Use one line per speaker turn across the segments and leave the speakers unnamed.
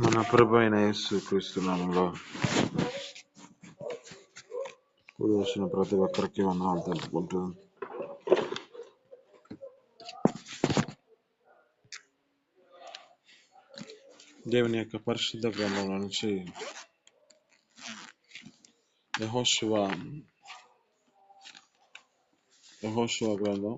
మన ప్రభు అయిన యేసు క్రీస్తు నామములో కూడి వచ్చిన ప్రతి ఒక్కరికి వందనాలు తెలుపుకుంటూ దేవుని యొక్క పరిశుద్ధ గ్రంథంలో నుంచి యెహోషువ గ్రంథం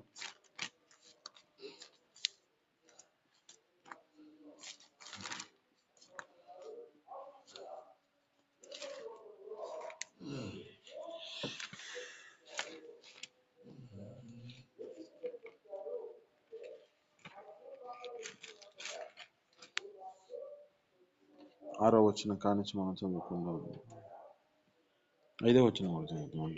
6వ వచనం కానించి మనం చదువుకుందాం. 5వ వచనం కూడా చదువుతాం.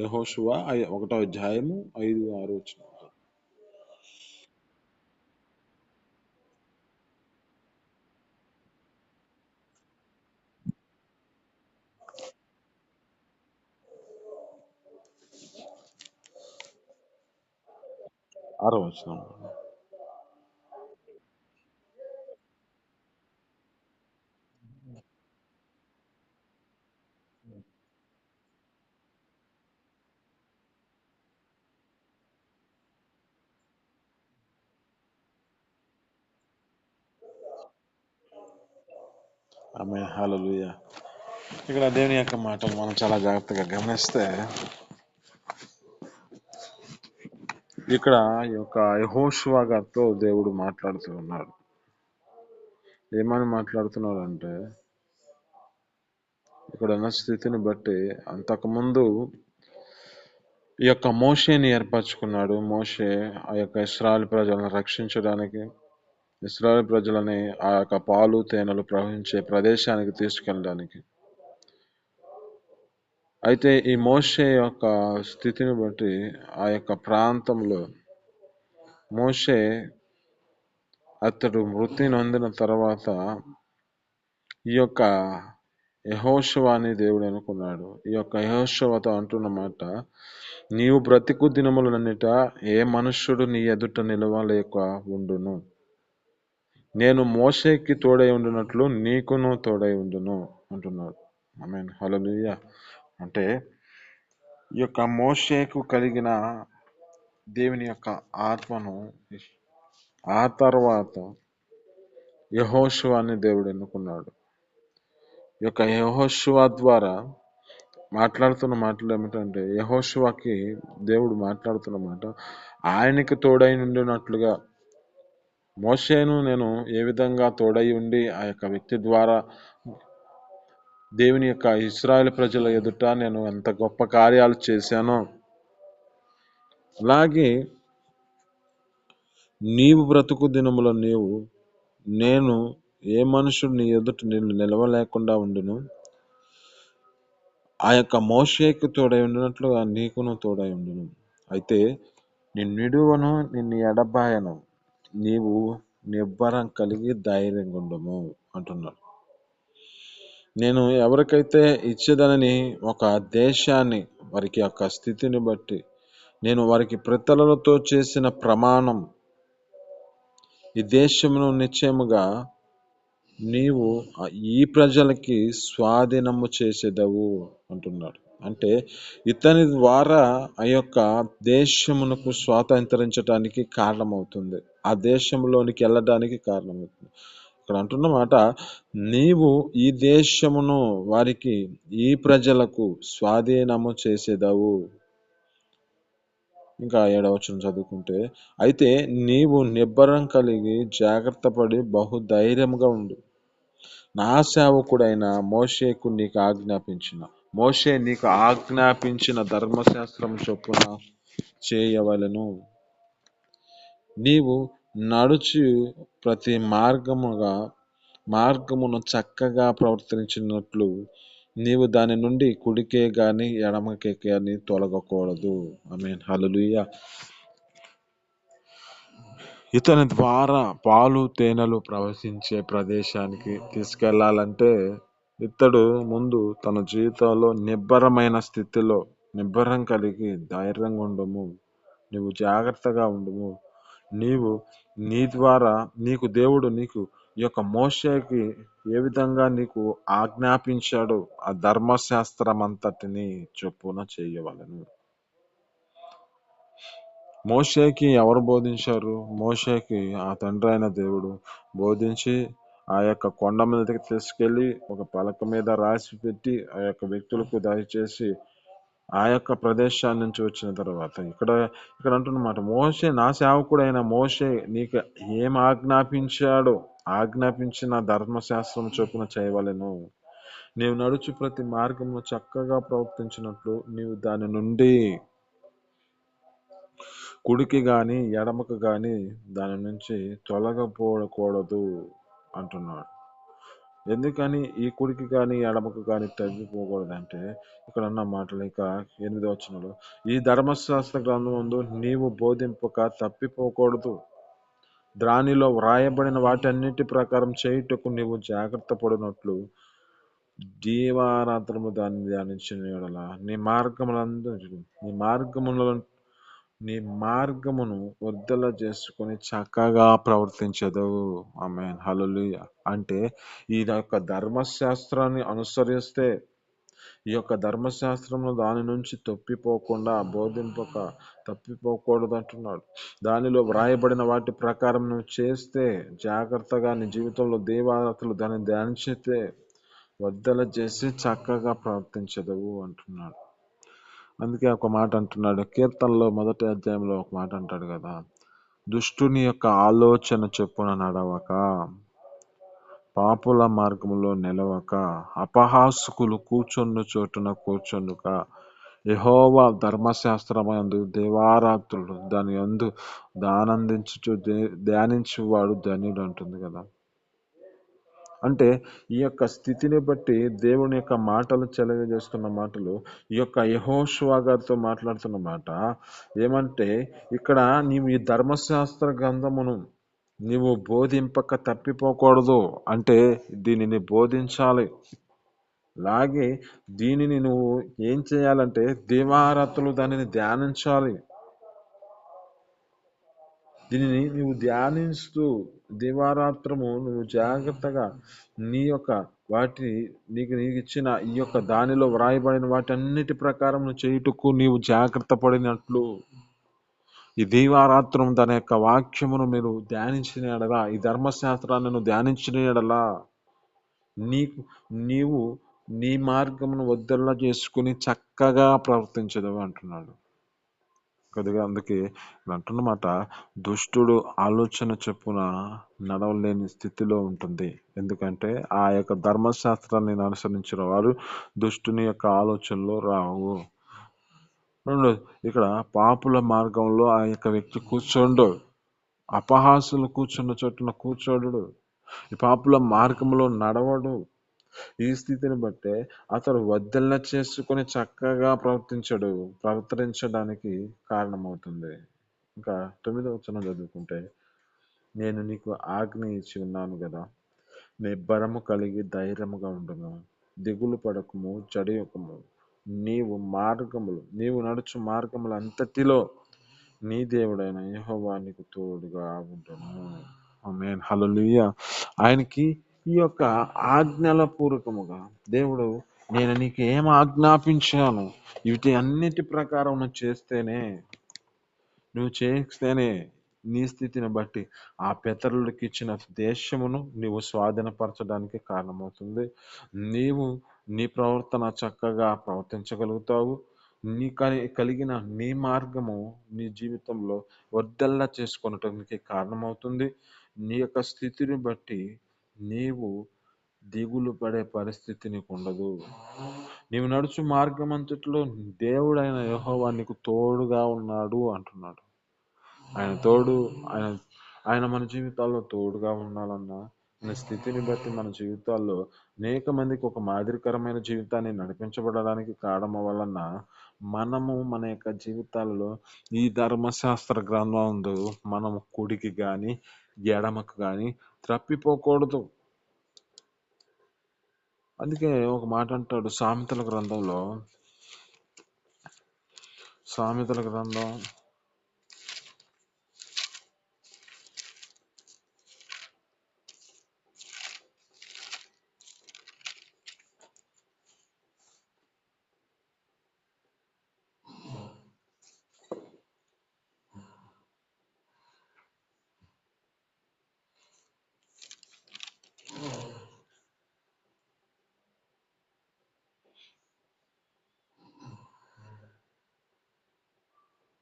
యెహోషువ 1వ అధ్యాయము 5, 6 వచనం. ఆరో వచనం. ఆమేన్, హల్లెలూయా. ఇక్కడ దేవుని యొక్క మాటలు మనం చాలా జాగ్రత్తగా గమనిస్తే ఇక్కడ ఈ యొక్క యెహోషువ గారితో దేవుడు మాట్లాడుతూ ఉన్నాడు. ఏమని మాట్లాడుతున్నాడు అంటే, ఇక్కడ ఉన్న స్థితిని బట్టి అంతకుముందు ఈ యొక్క మోషేని ఏర్పరచుకున్నాడు. మోషే ఆ యొక్క ఇశ్రాయేలు ప్రజలను రక్షించడానికి, ఇశ్రాయేలు ప్రజలని ఆ యొక్క పాలు తేనెలు ప్రవహించే ప్రదేశానికి తీసుకెళ్ళడానికి. అయితే ఈ మోషే యొక్క స్థితిని బట్టి ఆ యొక్క ప్రాంతంలో మోషే అతడు మృతి నొందిన తర్వాత ఈ యొక్క యెహోషువని దేవుడు అనుకున్నాడు. ఈ యొక్క యెహోషువతో అంటున్న మాట, నీవు బ్రతికు దినములన్నిట ఏ మనుష్యుడు నీ ఎదుట నిలవలేక ఉండును. నేను మోషేకి తోడై ఉండినట్లు నీకును తోడై ఉండును అంటున్నాడు. ఆమేన్, హల్లెలూయా. అంటే ఈ యొక్క మోషేకు కలిగిన దేవుని యొక్క ఆత్మను ఆ తర్వాత యెహోషువని దేవుడు ఎన్నుకున్నాడు. ఈ యొక్క యెహోషువ ద్వారా మాట్లాడుతున్న మాటలు ఏమిటంటే, యెహోషువకి దేవుడు మాట్లాడుతున్న మాట, ఆయనకి తోడై ఉండినట్లుగా మోషేను నేను ఏ విధంగా తోడై ఉండి ఆ యొక్క వ్యక్తి ద్వారా దేవుని యొక్క ఇశ్రాయేలు ప్రజల ఎదుట నేను ఎంత గొప్ప కార్యాలు చేశానో, అలాగే నీవు బ్రతుకు దినములో నేను ఏ మనుషుడు నీ ఎదుట నిలవలేకుండా ఉండును, ఆ యొక్క మోషేకు తోడై ఉండినట్లుగా నీకును తోడై ఉండును. అయితే నిన్నిడువను, నిన్ను ఎడబాయను, నీవు నిబ్బరం కలిగి ధైర్యంగా ఉండము అంటున్నాడు. నేను ఎవరికైతే ఇచ్చేదనని ఒక దేశాన్ని, వారికి యొక్క స్థితిని బట్టి నేను వారికి పితరులతో చేసిన ప్రమాణం, ఈ దేశమును నిశ్చయముగా నీవు ఈ ప్రజలకి స్వాధీనము చేసేదవు అంటున్నాడు. అంటే ఇతని ద్వారా ఆ యొక్క దేశమునకు స్వాతంత్రించడానికి కారణమవుతుంది, ఆ దేశంలోనికి వెళ్ళడానికి కారణమవుతుంది. ఇక్కడ అంటున్నమాట, నీవు ఈ దేశమును వారికి, ఈ ప్రజలకు స్వాధీనము చేసేదవు. ఇంకా 7వ వచనం చదువుకుంటే, అయితే నీవు నిబ్బరం కలిగి జాగ్రత్త పడి బహుధైర్యముగా ఉండు. నా సేవకుడైన మోషేకు నీకు మోషే నీకు ఆజ్ఞాపించిన ధర్మశాస్త్రం చొప్పున చేయవలెను. నీవు నడుచు ప్రతి మార్గమును చక్కగా ప్రవర్తించినట్లు నీవు దాని నుండి కుడికే గాని ఎడమకే గాని తొలగకూడదు. ఆమేన్, హల్లెలూయా. ఇతని ద్వారా పాలు తేనెలు ప్రవహించే ప్రదేశానికి తీసుకెళ్లాలంటే ఇతడు ముందు తన జీవితంలో నిబ్బరమైన స్థితిలో నిబ్బరం కలిగి ధైర్యంగా ఉండము, నువ్వు జాగ్రత్తగా ఉండము, నీవు నీ ద్వారా నీకు ఈ యొక్క మోషేకి ఏ విధంగా నీకు ఆజ్ఞాపించాడో ఆ ధర్మశాస్త్రం అంతటిని చొప్పున చేయవలెను. మోషేకి ఎవరు బోధించారు? మోషేకి ఆ తండ్రి అయిన దేవుడు బోధించి ఆ యొక్క కొండ మీదకి తీసుకెళ్లి ఒక పలక మీద రాసి పెట్టి ఆ యొక్క వ్యక్తులకు దయచేసి ఆ యొక్క ప్రదేశాన్ని నుంచి వచ్చిన తర్వాత ఇక్కడ అంటున్నమాట, మోషే నా సేవకుడైన మోషే నీకు ఏం ఆజ్ఞాపించాడో ఆజ్ఞాపించిన ధర్మశాస్త్రం చొప్పున చేయవలెను. నీవు నడుచు ప్రతి మార్గమును చక్కగా ప్రవర్తించినట్లు నీవు దాని నుండి కుడికి గాని ఎడమకు గాని దాని నుంచి తొలగపోకూడదు అంటున్నాడు. ఎందుకని ఈ కుడికి కానీ ఎడమకు కానీ తగ్గిపోకూడదు అంటే ఇక్కడ అన్న మాటలు ఇక 8వ వచనంలో, ఈ ధర్మశాస్త్ర గ్రంథం ముందు నీవు బోధింపక తప్పిపోకూడదు, దానిలో వ్రాయబడిన వాటన్నిటి ప్రకారం చేయుటకు నీవు జాగ్రత్త పడినట్లు దీవారాత్రము దాన్ని ధ్యానించిన యెడల నీ మార్గమును వృద్ధుల చేసుకుని చక్కగా ప్రవర్తించదవు. ఆమేన్, హల్లెలూయా. అంటే ఈ యొక్క ధర్మశాస్త్రాన్ని అనుసరిస్తే, ఈ యొక్క ధర్మశాస్త్రము దాని నుంచి తప్పిపోకుండా బోధింపక తప్పిపోకూడదు అంటున్నాడు. దానిలో వ్రాయబడిన వాటి ప్రకారం నువ్వు చేస్తే, జాగ్రత్తగా నీ జీవితంలో దేవాలయాలు దాన్ని ధ్యానించితే వద్దల చేసి చక్కగా ప్రవర్తించదవు అంటున్నాడు. అందుకే ఒక మాట అంటున్నాడు, కీర్తనలో 1వ అధ్యాయంలో ఒక మాట అంటాడు కదా, దుష్టుని యొక్క ఆలోచన చొప్పున నడవక, పాపుల మార్గంలో నిలవక, అపహాసకులు కూర్చొని చోటున కూర్చొనుక, యెహోవా ధర్మశాస్త్రమందు దేవారాత్రులు దాని యందు ఆనందించుచు ధ్యానించువాడు ధన్యుడు అంటుంది కదా. అంటే ఈ యొక్క స్థితిని బట్టి దేవుని యొక్క మాటలు తెలియజేస్తున్న మాటలు, ఈ యొక్క యెహోషువ గారితో మాట్లాడుతున్న మాట ఏమంటే, ఇక్కడ నీవు ఈ ధర్మశాస్త్ర గ్రంథమును నీవు బోధింపక తప్పిపోకూడదు, అంటే దీనిని బోధించాలి. అలాగే దీనిని నువ్వు ఏం చేయాలంటే దివారాత్రులు దానిని ధ్యానించాలి. దీనిని నువ్వు ధ్యానిస్తూ దివారాత్రము నువ్వు జాగ్రత్తగా నీ యొక్క నీకు ఇచ్చిన ఈ యొక్క దానిలో వ్రాయబడిన వాటన్నిటి ప్రకారం నువ్వు చేయుటకు నీవు జాగ్రత్త పడినట్లు, ఈ దీవారాత్రం దాని యొక్క వాక్యమును మీరు ధ్యానించిన ఎడలా, ఈ ధర్మశాస్త్రాన్ని నువ్వు ధ్యానించిన ఎడలా నీవు నీ మార్గమును వద్దల్లా చేసుకుని చక్కగా ప్రవర్తించదు అంటున్నాడు. కొద్దిగా అందుకే అంటున్నమాట, దుష్టుడు ఆలోచన చొప్పున నడవలేని స్థితిలో ఉంటుంది. ఎందుకంటే ఆ యొక్క ధర్మశాస్త్రాన్ని అనుసరించిన వారు దుష్టుని యొక్క ఆలోచనలో రావు. ఇక్కడ పాపుల మార్గంలో ఆ యొక్క వ్యక్తి కూర్చోండు, అపహాసులు కూర్చున్న చోటున కూర్చోడు, ఈ పాపుల మార్గంలో నడవడు. ఈ స్థితిని బట్టే అతడు వద్దెల్లా చేసుకుని చక్కగా ప్రవర్తించడానికి కారణమవుతుంది. ఇంకా 9వ వచనం చదువుకుంటే, నేను నీకు ఆజ్ఞ ఇచ్చి ఉన్నాను కదా, నిబ్బరము కలిగి ధైర్యముగా ఉండును, దిగులు పడకము, జడియకము, నీవు నడుచు మార్గములు అంతటిలో నీ దేవుడైన యెహోవా నీకు తోడుగా ఉండును. ఆమేన్, హల్లెలూయా. ఆయనకి ఈ యొక్క ఆజ్ఞల పూర్వకముగా దేవుడు, నేను నీకు ఏం ఆజ్ఞాపించాను వీటి అన్నిటి ప్రకారం నువ్వు చేస్తేనే నీ స్థితిని బట్టి ఆ పితరులకు ఇచ్చిన దేశమును నీవు స్వాధీనపరచడానికి కారణమవుతుంది. నీ ప్రవర్తన చక్కగా ప్రవర్తించగలుగుతావు. కలిగిన నీ మార్గము నీ జీవితంలో వర్ధల్లా చేసుకొనటానికి కారణమవుతుంది. నీ యొక్క స్థితిని బట్టి నీవు దిగులు పడే పరిస్థితి నీకు ఉండదు. నీవు నడుచు మార్గం అంతట్లో దేవుడైన యెహోవా నీకు తోడుగా ఉన్నాడు అంటున్నాడు. ఆయన మన జీవితాల్లో తోడుగా ఉండాలన్నా, మన స్థితిని బట్టి మన జీవితాల్లో అనేక మందికి ఒక మాదిరికరమైన జీవితాన్ని నడిపించబడడానికి కారణం వలన మనము మన యొక్క జీవితాలలో ఈ ధర్మశాస్త్ర గ్రంథం మనము కుడికి కానీ ఎడమకు కానీ తప్పిపోకూడదు. అందుకే ఒక మాట అంటాడు సామెతల గ్రంథం 5వ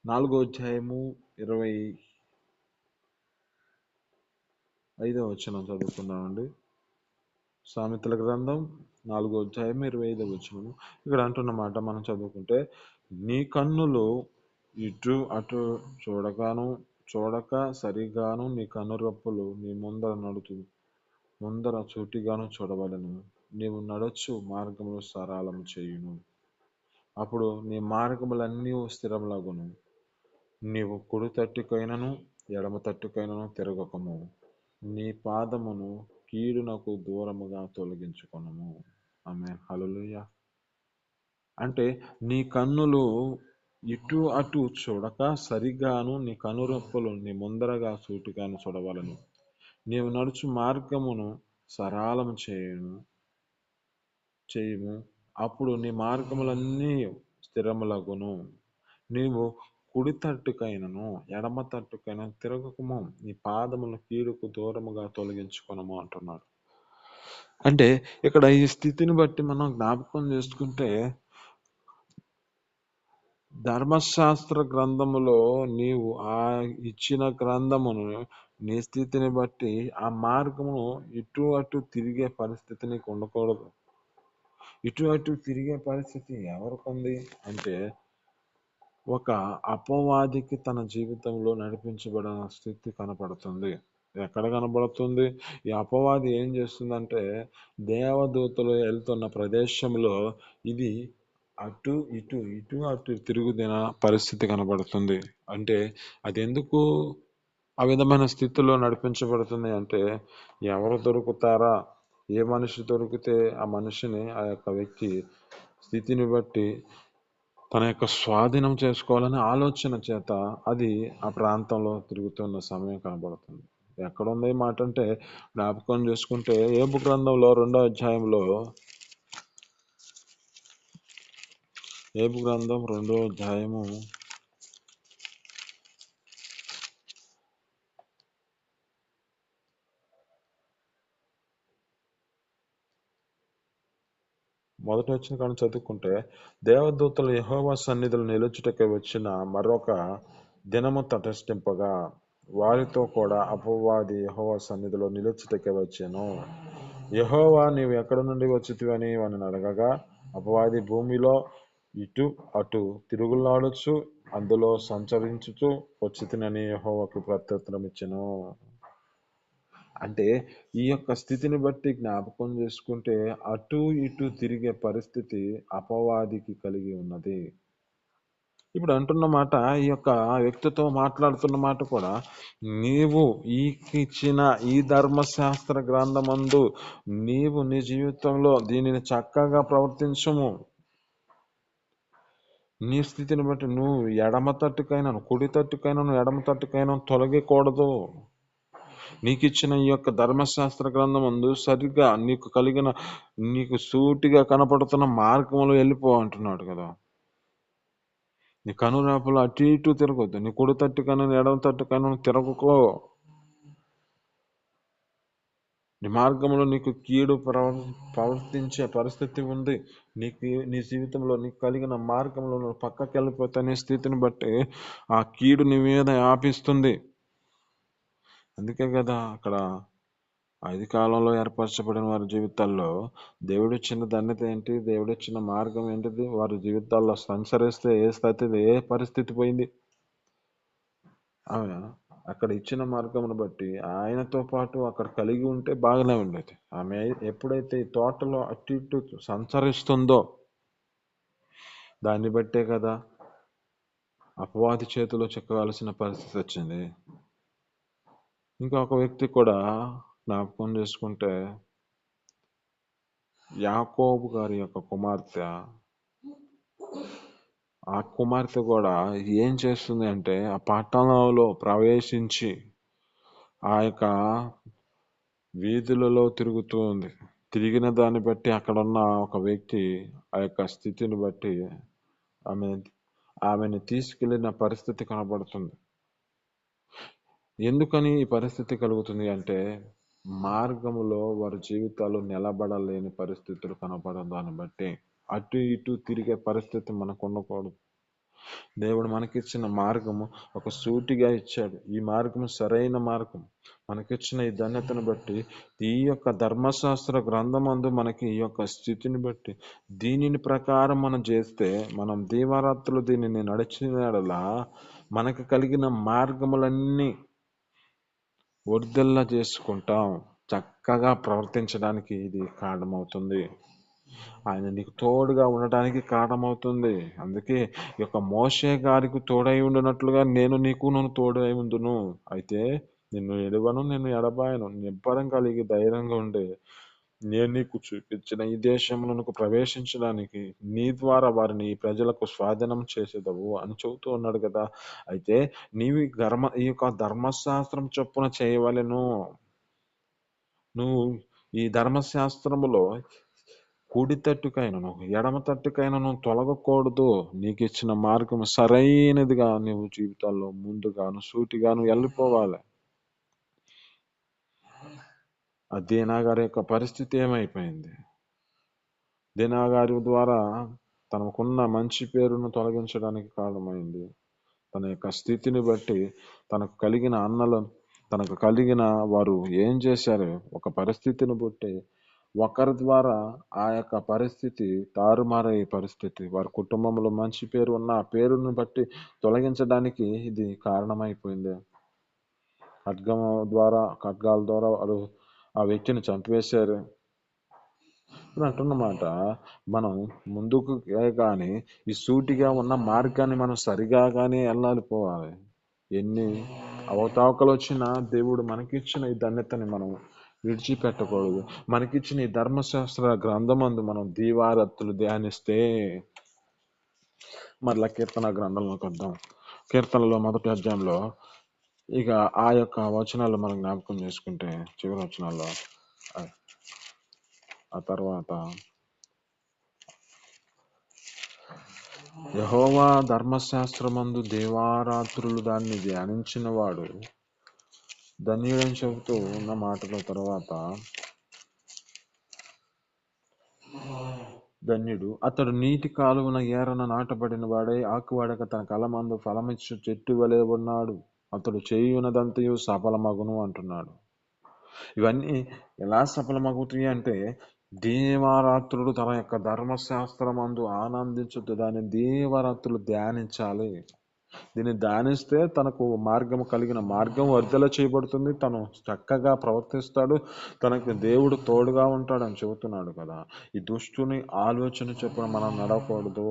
4వ అధ్యాయము 25వ వచనం చదువుకుందామండి. సామెతల గ్రంథం 4వ అధ్యాయం 25వ వచనం. ఇక్కడ అంటున్న మాట మనం చదువుకుంటే, నీ కన్నులు ఇటు అటు చూడక సరిగాను, నీ కనురెప్పలు నీ ముందర చూటిగాను చూడవలెను. నీవు నడచు మార్గములు సరళము చేయును. అప్పుడు నీ మార్గములన్నీ స్థిరములగును. నీవు కుడి తట్టుకైనను ఎడమ తట్టుకైనను తిరగకము. నీ పాదమును కీడునకు దూరముగా తొలగించుకొనుము. ఆమేన్. హల్లెలూయా. అంటే నీ కన్నులు ఇటు అటు చూడక సరిగాను, నీ కనురెప్పలు నీ ముందరగా సూటిగాను చూడవలను. నీవు నడుచు మార్గమును సరళము చేయుము. అప్పుడు నీ మార్గములన్నీ స్థిరములగును. నీవు కుడి తట్టుకైనను ఎడమ తట్టుకైనను తిరగకము. నీ పాదమును కీడుకు దూరముగా తొలగించుకొనము అంటున్నాడు. అంటే ఇక్కడ ఈ స్థితిని బట్టి మనం జ్ఞాపకం చేసుకుంటే, ధర్మశాస్త్ర గ్రంథములో నీవు ఆ ఇచ్చిన గ్రంథమును నీ స్థితిని బట్టి ఆ మార్గమును ఇటు అటు తిరిగే పరిస్థితి నీకు ఉండకూడదు. ఇటు అటు తిరిగే పరిస్థితి ఎవరికుంది అంటే, ఒక అపవాదికి తన జీవితంలో నడిపించబడిన స్థితి కనపడుతుంది. ఎక్కడ కనబడుతుంది? ఈ అపవాది ఏం చేస్తుందంటే, దేవదూతలు వెళ్తున్న ప్రదేశంలో ఇది అటు అటు తిరుగుతున్న పరిస్థితి కనబడుతుంది. అంటే అది ఎందుకు ఆ విధమైన స్థితిలో నడిపించబడుతుంది అంటే, ఎవరు దొరుకుతారా, ఏ మనిషి దొరికితే ఆ మనిషిని ఆ యొక్క వ్యక్తి స్థితిని బట్టి తన యొక్క స్వాధీనం చేసుకోవాలనే ఆలోచన చేత అది ఆ ప్రాంతంలో తిరుగుతున్న సమయం కనబడుతుంది. ఎక్కడుంది ఈ మాట అంటే, జ్ఞాపకం చేసుకుంటే యోబు గ్రంథంలో 2వ అధ్యాయంలో, యోబు గ్రంథం 2వ అధ్యాయము 1వ వచనం కానీ చదువుకుంటే, దేవదూతలు యెహోవా సన్నిధిలో నిలుచుటకై వచ్చిన మరొక దినము తటస్థింపగా వారితో కూడా అపవాది యెహోవా సన్నిధిలో నిలుచుటకై వచ్చెను. యెహోవా నీవు ఎక్కడ నుండి వచ్చితివని వానిని అడగగా, అపవాది భూమిలో ఇటు అటు తిరుగులాడుచు అందులో సంచరించుచు వచ్చితినని యెహోవాకు ప్రత్యుత్తరం ఇచ్చెను. అంటే ఈ యొక్క స్థితిని బట్టి జ్ఞాపకం చేసుకుంటే, అటు ఇటు తిరిగే పరిస్థితి అపవాదికి కలిగి ఉన్నది. ఇప్పుడు అంటున్న మాట, ఈ యొక్క వ్యక్తితో మాట్లాడుతున్న మాట కూడా, నీవు ఇచ్చిన ఈ ధర్మశాస్త్ర గ్రంథమందు నీవు నీ జీవితంలో దీనిని చక్కగా ప్రవర్తించుము. నీ స్థితిని బట్టి నువ్వు ఎడమ తట్టుకైనా కుడి తట్టుకైనా ఎడమ తట్టుకైనా తొలగకూడదు. నీకు ఇచ్చిన ఈ యొక్క ధర్మశాస్త్ర గ్రంథమందు సరిగ్గా నీకు సూటిగా కనపడుతున్న మార్గంలో వెళ్ళిపో అంటున్నాడు కదా. నీ కనురేపలు అటు ఇటు తిరగొద్దు. నీ కుడి తట్టుకైనా ఎడమ తట్టుకైనా తిరగకో. నీ మార్గంలో నీకు కీడు ప్రవర్తించే పరిస్థితి ఉంది. నీ జీవితంలో నీకు కలిగిన మార్గంలో నువ్వు పక్కకి వెళ్ళిపోతే నీ స్థితిని బట్టి ఆ కీడు నీ మీద ఆపిస్తుంది. అందుకే కదా అక్కడ ఆది కాలంలో ఏర్పరచబడిన వారి జీవితాల్లో దేవుడిచ్చిన ధన్యత ఏంటి, దేవుడిచ్చిన మార్గం ఏంటిది, వారి జీవితాల్లో సంచరిస్తే ఏ పరిస్థితి పోయింది. అవునా? అక్కడ ఇచ్చిన మార్గమును బట్టి ఆయనతో పాటు అక్కడ కలిగి ఉంటే బాగానే ఉండేది. ఆమె ఎప్పుడైతే ఈ తోటలో అటు ఇటు సంచరిస్తుందో దాన్ని బట్టే కదా అపవాది చేతిలో చిక్కవలసిన పరిస్థితి వచ్చింది. ఇంకొక వ్యక్తి కూడా జ్ఞాపకం చేసుకుంటే, యాకోబు గారి యొక్క కుమార్తె, ఆ కుమార్తె కూడా ఏం చేస్తుంది అంటే, ఆ పట్టణంలో ప్రవేశించి ఆ యొక్క వీధులలో తిరుగుతూ ఉంది. తిరిగిన దాన్ని బట్టి అక్కడున్న ఒక వ్యక్తి ఆ యొక్క స్థితిని బట్టి ఆమెను తీసుకెళ్లిన పరిస్థితి కనబడుతుంది. ఎందుకని ఈ పరిస్థితి కలుగుతుంది అంటే, మార్గములో వారి జీవితాలు నిలబడలేని పరిస్థితులు కనపడడం దాన్ని బట్టి అటు ఇటు తిరిగే పరిస్థితి మనకు ఉండకూడదు. దేవుడు మనకిచ్చిన మార్గము ఒక సూటిగా ఇచ్చాడు. ఈ మార్గము సరైన మార్గం. మనకిచ్చిన ఈ ధన్యతను బట్టి, ఈ యొక్క ధర్మశాస్త్ర గ్రంథమందు మనకి ఈ యొక్క స్థితిని బట్టి, దీనిని ప్రకారం మనం చేస్తే, మనం దీవారాత్రులు దీనిని నడిచినలా మనకు కలిగిన మార్గములన్నీ వర్ధిల్ల చేసుకుంటాం. చక్కగా ప్రవర్తించడానికి ఇది కారణమవుతుంది. ఆయన నీకు తోడుగా ఉండటానికి కారణమవుతుంది. అందుకే ఈ యొక్క మోషే గారికి తోడై ఉండినట్లుగా నన్ను తోడై ఉండును. అయితే నిన్ను ఎడవను, నిన్ను ఎడబాయను. నిబ్బరం కలిగి ధైర్యంగా ఉండే, నేను నీకు చూపించిన ఈ దేశమునకు ప్రవేశించడానికి నీ ద్వారా వారిని ఈ ప్రజలకు స్వాధీనం చేసేదవు అని చెబుతూ ఉన్నాడు కదా. అయితే నీవు ఈ యొక్క ధర్మశాస్త్రం చొప్పున చేయవలెను. నువ్వు ఈ ధర్మశాస్త్రములో కుడి తట్టుకైనను ఎడమ తట్టుకైనను తొలగకూడదు. నీకు ఇచ్చిన మార్గం సరైనదిగా నువ్వు జీవితాల్లో ముందుగాను సూటిగాను వెళ్ళిపోవాలి. ఆ దీనా గారి యొక్క పరిస్థితి ఏమైపోయింది? దీనా గారి ద్వారా తనకున్న మంచి పేరును తొలగించడానికి కారణమైంది. తన యొక్క స్థితిని బట్టి తనకు కలిగిన తనకు కలిగిన వారు ఏం చేశారు? ఒక పరిస్థితిని బట్టి ఒకరి ద్వారా ఆ యొక్క పరిస్థితి తారుమారయ్యే పరిస్థితి, వారి కుటుంబంలో మంచి పేరు ఉన్న ఆ పేరును బట్టి తొలగించడానికి ఇది కారణమైపోయింది. ఖడ్గాల ద్వారా వారు ఆ వ్యక్తిని చంపివేశారు. అంటున్నమాట, మనం ముందుకు కానీ ఈ సూటిగా ఉన్న మార్గాన్ని మనం సరిగా కానీ వెళ్ళాలిపోవాలి. ఎన్ని అవతావకలు వచ్చినా దేవుడు మనకిచ్చిన ఈ ధన్యతని మనం విడిచిపెట్టకూడదు. మనకిచ్చిన ఈ ధర్మశాస్త్ర గ్రంథమందు మనం దీవారత్తులు ధ్యానిస్తే, మరలా కీర్తన గ్రంథంలోకి వద్దాం. కీర్తనలో మొదటి అధ్యాయంలో ఇక ఆ యొక్క వచనాలు మనం జ్ఞాపకం చేసుకుంటే, చివరి వచనాల్లో ఆ తర్వాత యెహోవా ధర్మశాస్త్రమందు దేవారాత్రులు దాన్ని ధ్యానించిన వాడు ధన్యుడని చెబుతూ ఉన్న మాటల తర్వాత, ధన్యుడు అతడు నీటి కాలువన ఏరన నాటబడిన వాడై ఆకువాడక తన కలమందు ఫలమిచ్చు చెట్టు వలె ఉన్నాడు. అతడు చేయునదంతయు సఫలమగును అంటున్నాడు. ఇవన్నీ ఎలా సఫలమగుతాయి అంటే, దేవారాత్రుడు తన యొక్క ధర్మశాస్త్రమందు ఆనందించుతూ దాన్ని దేవరాత్రులు ధ్యానించాలి. దీన్ని ధ్యానిస్తే తనకు కలిగిన మార్గం వర్ధల చేయబడుతుంది. తను చక్కగా ప్రవర్తిస్తాడు. తనకు దేవుడు తోడుగా ఉంటాడని చెబుతున్నాడు కదా. ఈ దుష్టుని ఆలోచన చొప్పున మనం నడవకూడదు.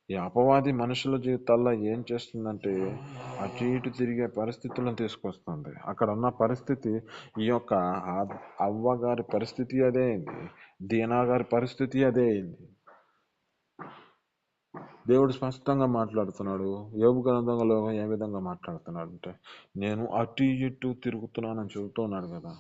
ఈ అపవాది మనుషుల జీవితాల్లో ఏం చేస్తుందంటే, అటు ఇటు తిరిగే పరిస్థితులను తీసుకొస్తుంది. అక్కడ ఉన్న పరిస్థితి, ఈ యొక్క అవ్వ గారి పరిస్థితి అదే అయింది, దీనా గారి పరిస్థితి అదే అయింది. దేవుడు స్పష్టంగా మాట్లాడుతున్నాడు. యోబు గ్రంథంలో ఏ విధంగా మాట్లాడుతున్నాడు అంటే, నేను అటు ఇటు తిరుగుతున్నానని చెబుతూ ఉన్నాడు కదా.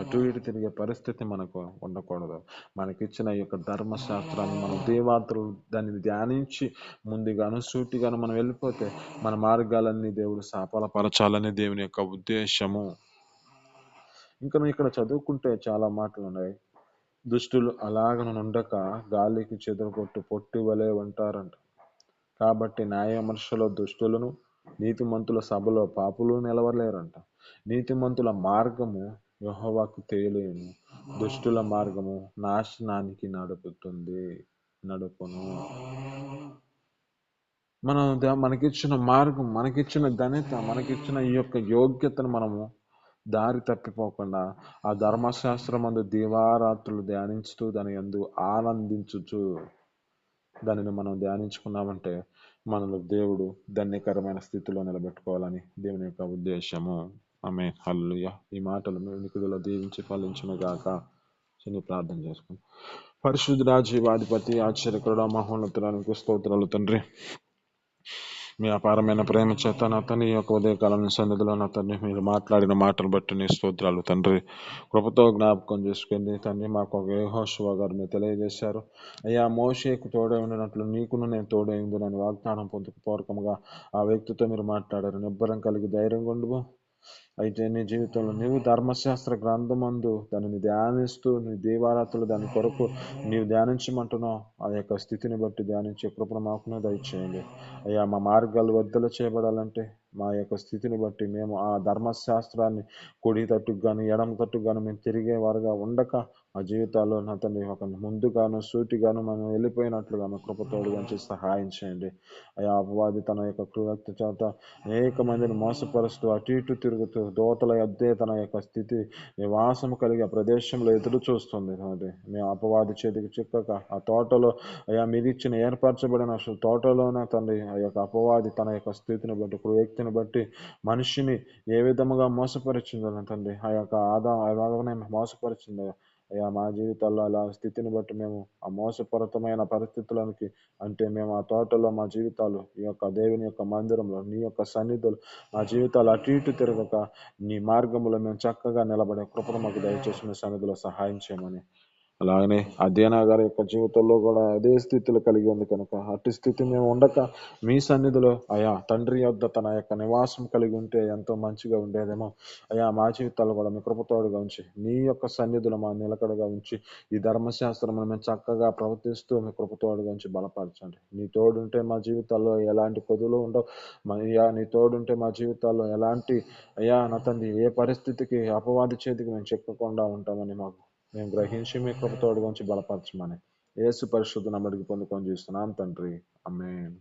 అటు ఇటు తిరిగే పరిస్థితి మనకు ఉండకూడదు. మనకిచ్చిన ఈ యొక్క ధర్మశాస్త్రాన్ని మనం దేవాత్రులు దాన్ని ధ్యానించి ముందుగాను సూటిగాను మనం వెళ్ళిపోతే మన మార్గాలన్నీ దేవుడు సఫలపరచాలని దేవుని యొక్క ఉద్దేశము. ఇంకా నువ్వు ఇక్కడ చదువుకుంటే చాలా మాటలు ఉన్నాయి. దుష్టులు అలాగను ఉండక గాలికి చెదరగొట్టు పొట్టి వలె ఉంటారంట. కాబట్టి న్యాయవిమర్శలో దుష్టులను, నీతిమంతుల సభలో పాపులు నిలవలేరంట. నీతిమంతుల మార్గము యెహోవాకు తెలియను, దుష్టుల మార్గము నాశనానికి నడుపును. మనకిచ్చిన మార్గం, మనకిచ్చిన ఘనత, మనకిచ్చిన ఈ యొక్క యోగ్యతను మనము దారి తప్పిపోకుండా ఆ ధర్మశాస్త్రమందు దివారాత్రులు ధ్యానించుతూ దాని యందు ఆనందించుచు దానిని మనం ధ్యానించుకున్నామంటే మనలో దేవుడు ధన్యకరమైన స్థితిలో నిలబెట్టుకోవాలని దేవుని యొక్క ఉద్దేశము. ఆమేన్, హల్లెలూయా. ఈ మాటలు నికుడిలో దీవించి ఫలించును గాక. చిన్న ప్రార్థన చేసుకుని, పరిశుద్ధుడా, జీవాధిపతి, ఆశ్చర్యకరుడా, మహోన్నతుడానికి స్తోత్రాలు తండ్రి. మీ అపారమైన ప్రేమ చేత నా తండ్రి ఈ యొక్క ఉదయకాలం సన్నిధిలో నా తండ్రి మీరు మాట్లాడిన మాటను బట్టి నీ స్తోత్రాలు తండ్రి. కృపతో జ్ఞాపకం చేసుకుంది తండ్రి. మాకు ఒక యెహోషువ గారు మీరు తెలియజేశారు. అయ్యా, మోషేకు తోడై ఉండినట్లు నీకును నేను తోడై ఉందని వాగ్దానం పొందుకు పూర్వకంగా ఆ వ్యక్తితో మీరు మాట్లాడారు. నిబ్బరం కలిగి ధైర్యంగా ఉండు. అయితే నీ జీవితంలో నీవు ధర్మశాస్త్ర గ్రంథమందు దానిని ధ్యానిస్తూ నీ దీవారాత్రులు దాని కొరకు నీవు ధ్యానించమంటున్నావు. ఆ యొక్క స్థితిని బట్టి ధ్యానించే కృపను మాకును దయచేయండి అయ్యా. మా మార్గాలు వద్దలు చేయబడాలంటే మా యొక్క స్థితిని బట్టి మేము ఆ ధర్మశాస్త్రాన్ని కుడి తట్టుకు కానీ ఎడమ తట్టుకు కానీ మేము తిరిగే వారుగా ఉండక మా జీవితాల్లో నా తండ్రి ఒక ముందుగాను సూటిగాను మనం వెళ్ళిపోయినట్లుగా మా కృపతోడుగా సహాయం చేయండి అయ్యా. అపవాది తన యొక్క క్రూరత చేత అనేక మందిని మోసపరుస్తూ అటు ఇటు తిరుగుతూ దోతల యొద్దే తన యొక్క స్థితి నివాసము కలిగి ఆ ప్రదేశంలో ఎదురు చూస్తుంది. తండ్రి మేము అపవాది చేతికి చిక్కక ఆ తోటలో అయ్యా మీరు ఇచ్చిన ఏర్పరచబడిన తోటలోనే తండ్రి ఆ యొక్క అపవాది తన యొక్క స్థితిని బట్టి వ్యక్తిని బట్టి మనిషిని ఏ విధముగా మోసపరిచిందో తండ్రి ఆ యొక్క అలాగనే మోసపరిచిందో అయ్యా. మా జీవితాల్లో అలా స్థితిని బట్టి మేము ఆ మోసపూరితమైన పరిస్థితులకి అంటే మేము ఆ తోటలో మా జీవితాలు ఈ యొక్క దేవుని యొక్క మందిరంలో నీ యొక్క సన్నిధులు మా జీవితాలు అటు ఇటు తిరగక నీ మార్గంలో మేము చక్కగా నిలబడే కృపను మాకు దయచేసి మీ సన్నిధిలో సహాయం చేయమని అలాగనే అధ్యయన గారి యొక్క జీవితంలో కూడా అదే స్థితిలో కలిగి ఉంది కనుక అటు స్థితి మేము ఉండక మీ సన్నిధిలో అయా తండ్రి యొద్ద తన యొక్క నివాసం కలిగి ఉంటే ఎంతో మంచిగా ఉండేదేమో అయా. మా జీవితాలు కూడా మీ కృపతోడుగా ఉంచి నీ యొక్క సన్నిధిలో మా నిలకడగా ఉంచి ఈ ధర్మశాస్త్రం మేము చక్కగా ప్రవర్తిస్తూ మీ కృపతోడుగా ఉంచి బలపరచండి. నీ తోడుంటే మా జీవితాల్లో ఎలాంటి కొదులు ఉండవు అయ్యా. నీ తోడుంటే మా జీవితాల్లో ఎలాంటి అయ్యా నా తండ్రి ఏ పరిస్థితికి అపవాది చేతికి మేము చెక్కకుండా ఉంటామని మాకు మేము గ్రహించి మీ కృపతోడు గురించి బలపరచమని యేసు పరిశుద్ధ నమ్మడికి పొందుకొని చూస్తున్నాం తండ్రి. ఆమేన్.